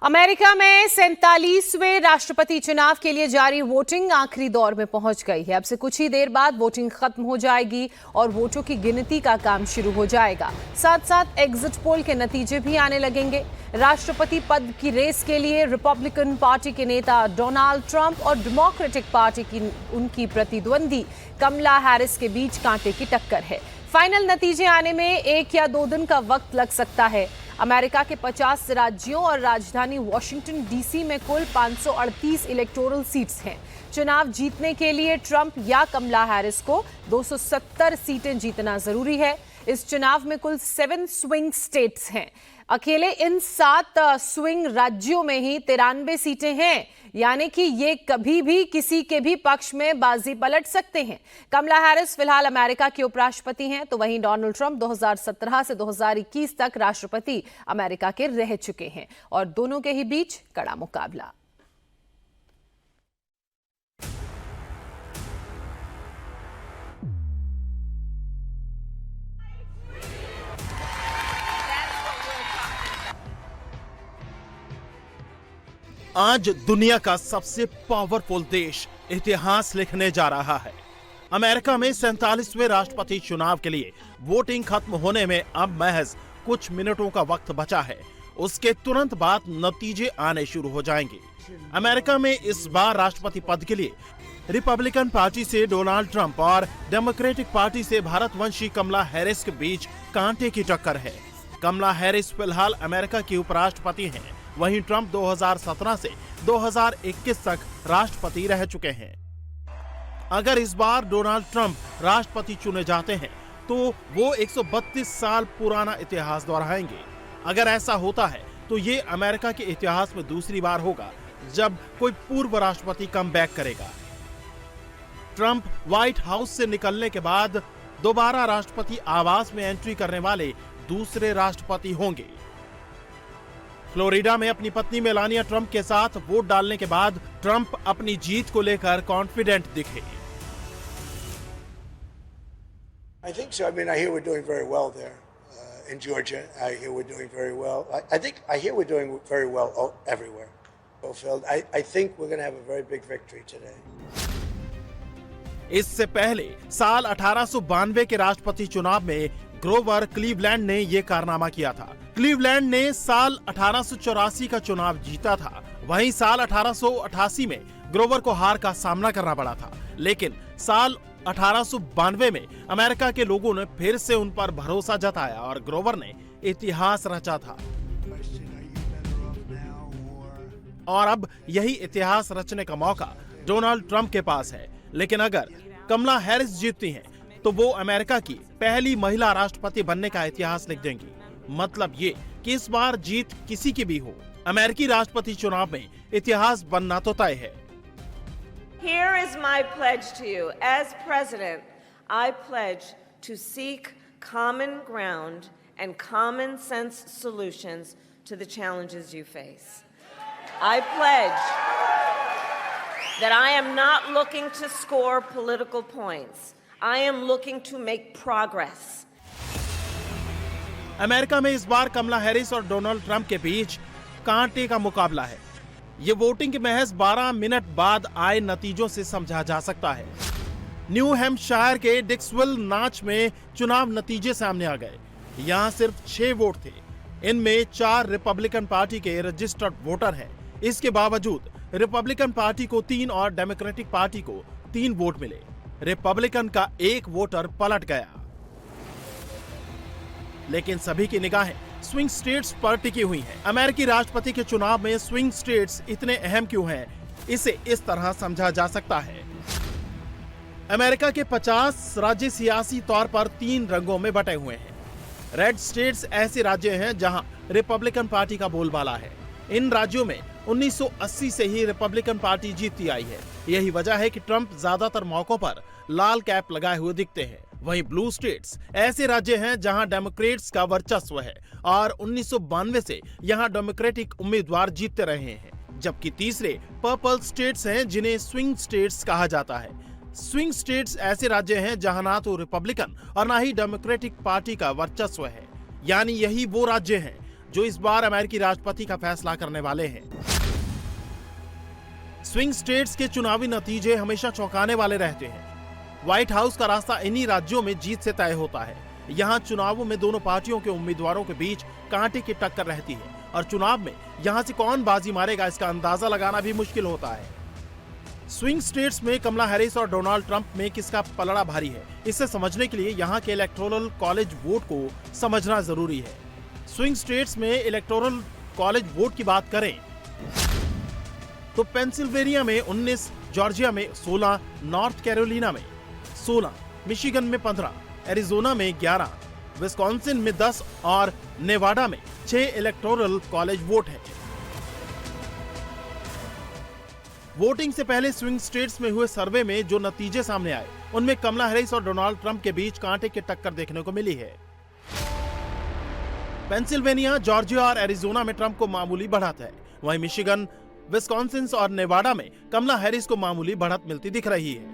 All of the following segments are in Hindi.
अमेरिका में 47वें राष्ट्रपति चुनाव के लिए जारी वोटिंग आखिरी दौर में पहुंच गई है। अब से कुछ ही देर बाद वोटिंग खत्म हो जाएगी और वोटों की गिनती का काम शुरू हो जाएगा। साथ साथ एग्जिट पोल के नतीजे भी आने लगेंगे। राष्ट्रपति पद की रेस के लिए रिपब्लिकन पार्टी के नेता डोनाल्ड ट्रंप और डेमोक्रेटिक पार्टी की उनकी प्रतिद्वंदी कमला हैरिस के बीच कांटे की टक्कर है। फाइनल नतीजे आने में 1 या 2 दिन का वक्त लग सकता है। अमेरिका के 50 राज्यों और राजधानी वॉशिंगटन डीसी में कुल 538 इलेक्टोरल सीट्स हैं। चुनाव जीतने के लिए ट्रंप या कमला हैरिस को 270 सीटें जीतना जरूरी है। इस चुनाव में कुल 7 स्विंग स्टेट्स हैं। अकेले इन 7 स्विंग राज्यों में ही 93 सीटें हैं, यानी कि ये कभी भी किसी के भी पक्ष में बाजी पलट सकते हैं। कमला हैरिस फिलहाल अमेरिका के उपराष्ट्रपति हैं, तो वहीं डोनाल्ड ट्रंप 2017 से 2021 तक राष्ट्रपति अमेरिका के रह चुके हैं और दोनों के ही बीच कड़ा मुकाबला। आज दुनिया का सबसे पावरफुल देश इतिहास लिखने जा रहा है। अमेरिका में 47वें राष्ट्रपति चुनाव के लिए वोटिंग खत्म होने में अब महज कुछ मिनटों का वक्त बचा है। उसके तुरंत बाद नतीजे आने शुरू हो जाएंगे। अमेरिका में इस बार राष्ट्रपति पद के लिए रिपब्लिकन पार्टी से डोनाल्ड ट्रंप और डेमोक्रेटिक पार्टी से भारतवंशी कमला हैरिस के बीच कांटे की टक्कर है। कमला हैरिस फिलहाल अमेरिका की उपराष्ट्रपति हैं, वहीं ट्रंप 2017 से 2021 तक राष्ट्रपति रह चुके हैं। अगर इस बार डोनाल्ड ट्रंप राष्ट्रपति चुने जाते हैं तो वो 132 साल पुराना इतिहास दोहराएंगे। अगर ऐसा होता है तो ये अमेरिका के इतिहास में दूसरी बार होगा जब कोई पूर्व राष्ट्रपति कमबैक करेगा। ट्रंप व्हाइट हाउस से निकलने के बाद दोबारा राष्ट्रपति आवास में एंट्री करने वाले दूसरे राष्ट्रपति होंगे। फ्लोरिडा में अपनी पत्नी मेलानिया ट्रंप के साथ वोट डालने के बाद ट्रंप अपनी जीत को लेकर कॉन्फिडेंट दिखे। I think so. I mean, I hear we're doing very well there in Georgia. I hear we're doing very well. I hear we're doing very well everywhere. Fulfilled. I think we're going to have a very big victory today. इससे पहले साल 1892 के राष्ट्रपति चुनाव में ग्रोवर क्लीवलैंड ने ये कारनामा किया था। क्लीवलैंड ने साल 1884 का चुनाव जीता था। वहीं साल 1888 में ग्रोवर को हार का सामना करना पड़ा था, लेकिन साल 1892 में अमेरिका के लोगों ने फिर से उन पर भरोसा जताया और ग्रोवर ने इतिहास रचा था। और अब यही इतिहास रचने का मौका डोनाल्ड ट्रंप के पास है। लेकिन अगर कमला हैरिस जीतती हैं, तो वो अमेरिका की पहली महिला राष्ट्रपति बनने का इतिहास लिख देंगी। मतलब ये कि इस बार जीत किसी की भी हो, अमेरिकी राष्ट्रपति चुनाव में इतिहास बनना तो तय है। Here is my pledge to you. As president, I pledge to seek common ground and common sense solutions to the challenges you face. I pledge that I am not looking to score political points. I am looking to make progress. America में इस बार कमला हैरिस और डोनाल्ड ट्रंप के बीच कांटे का मुकाबला है। ये वोटिंग के महज 12 मिनट बाद आए नतीजों से समझा जा सकता है। न्यू हैम्पशायर के डिक्सविल नाच में चुनाव नतीजे सामने आ गए। यहाँ सिर्फ 6 वोट थे। इनमें 4 रिपब्लिकन पार्टी के रजिस्टर्ड वोटर हैं। इसके बावजूद रिपब्लिकन पार्टी को 3 और डेमोक्रेटिक पार्टी को 3 वोट मिले। रिपब्लिकन का 1 वोटर पलट गया। लेकिन सभी की निगाहें स्विंग स्टेट्स पर टिकी हुई हैं। अमेरिकी राष्ट्रपति के चुनाव में स्विंग स्टेट्स इतने अहम क्यों हैं, इसे इस तरह समझा जा सकता है। अमेरिका के 50 राज्य सियासी तौर पर 3 रंगों में बटे हुए हैं। रेड स्टेट्स ऐसे राज्य हैं जहां रिपब्लिकन पार्टी का बोलबाला है। इन राज्यों में 1980 से ही रिपब्लिकन पार्टी जीतती आई है। यही वजह है कि ट्रंप ज्यादातर मौकों पर लाल कैप लगाए हुए दिखते हैं। वहीं ब्लू स्टेट्स ऐसे राज्य हैं जहां डेमोक्रेट्स का वर्चस्व है और 1992 से यहां डेमोक्रेटिक उम्मीदवार जीतते रहे हैं। जबकि तीसरे पर्पल स्टेट्स हैं जिन्हें स्विंग स्टेट्स कहा जाता है। स्विंग स्टेट्स ऐसे राज्य हैं जहां ना तो रिपब्लिकन और ना ही डेमोक्रेटिक पार्टी का वर्चस्व है। यानी यही वो राज्य हैं जो इस बार अमेरिकी राष्ट्रपति का फैसला करने वाले हैं। स्विंग स्टेट्स के चुनावी नतीजे हमेशा चौंकाने वाले रहते हैं। व्हाइट हाउस का रास्ता इन्हीं राज्यों में जीत से तय होता है। यहाँ चुनावों में दोनों पार्टियों के उम्मीदवारों के बीच कांटे की टक्कर रहती है और चुनाव में यहाँ से कौन बाजी मारेगा इसका अंदाजा लगाना भी मुश्किल होता है। स्विंग स्टेट्स में कमला हैरिस और डोनाल्ड ट्रंप में किसका पलड़ा भारी है, इसे समझने के लिए यहाँ के इलेक्टोरल कॉलेज वोट को समझना जरूरी है। स्विंग स्टेट्स में इलेक्टोरल कॉलेज वोट की बात करें तो पेंसिल्वेनिया में 19, जॉर्जिया में 16, नॉर्थ कैरोलिना में 16, मिशिगन में 15, एरिजोना में 11, विस्कॉन्सिन में 10 और नेवाडा में 6 इलेक्टोरल कॉलेज वोट है। वोटिंग से पहले स्विंग स्टेट्स में हुए सर्वे में जो नतीजे सामने आए उनमें कमला हैरिस और डोनाल्ड ट्रंप के बीच कांटे की टक्कर देखने को मिली है। पेंसिल्वेनिया, जॉर्जिया और एरिजोना में ट्रंप को मामूली बढ़त है। वहीं मिशिगन, विस्कॉन्सिन और नेवाडा में कमला हैरिस को मामूली बढ़त मिलती दिख रही है।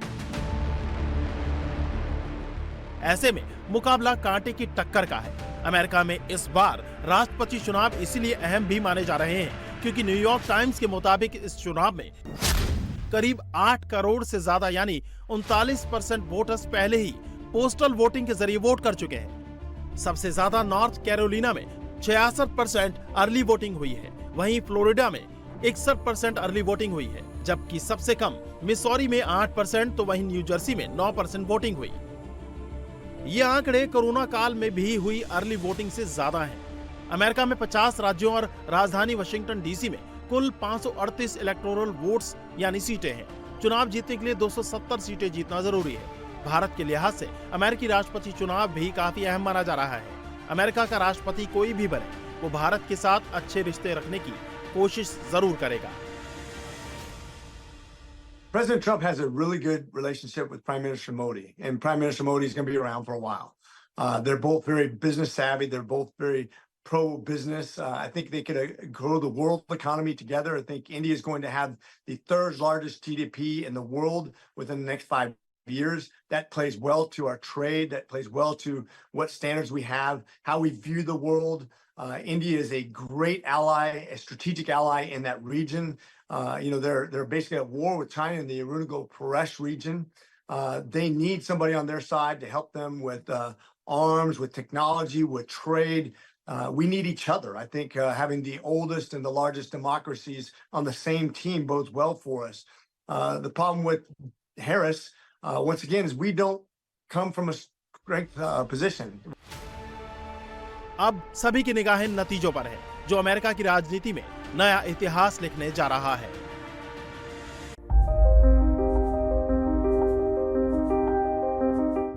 ऐसे में मुकाबला कांटे की टक्कर का है। अमेरिका में इस बार राष्ट्रपति चुनाव इसीलिए अहम भी माने जा रहे हैं क्योंकि न्यूयॉर्क टाइम्स के मुताबिक इस चुनाव में करीब 8 करोड़ से ज्यादा यानी 39% वोटर्स पहले ही पोस्टल वोटिंग के जरिए वोट कर चुके हैं। सबसे ज्यादा नॉर्थ कैरोलिना में 66% अर्ली वोटिंग हुई है। वहीं फ्लोरिडा में 61% अर्ली वोटिंग हुई है, जबकि सबसे कम मिसौरी में 8% तो वहीं न्यू जर्सी में 9% वोटिंग हुई। ये आंकड़े कोरोना काल में भी हुई अर्ली वोटिंग से ज्यादा हैं। अमेरिका में 50 राज्यों और राजधानी वाशिंगटन डीसी में कुल 538 इलेक्टोरल वोट्स यानी सीटें हैं। चुनाव जीतने के लिए 270 सीटें जीतना जरूरी है। भारत के लिहाज से अमेरिकी राष्ट्रपति चुनाव भी काफी अहम माना जा रहा है। अमेरिका का राष्ट्रपति कोई भी बने, वो भारत के साथ अच्छे रिश्ते रखने की कोशिश जरूर करेगा। President Trump has a really good relationship with Prime Minister Modi, and Prime Minister Modi is going to be around for a while. They're both very business savvy. They're both very pro-business. I think they could grow the world economy together. I think India is going to have the third largest GDP in the world within the next 5 years. That plays well to our trade. That plays well to what standards we have, how we view the world. India is a great ally, a strategic ally in that region. They're basically at war with China in the Arunachal region. They need somebody on their side to help them with arms, with technology, with trade. We need each other. I think having the oldest and the largest democracies on the same team bodes well for us. The problem with Harris, once again, is we don't come from a strength position. अब सभी की निगाहें नतीजों पर है, जो अमेरिका की राजनीति में नया इतिहास लिखने जा रहा है।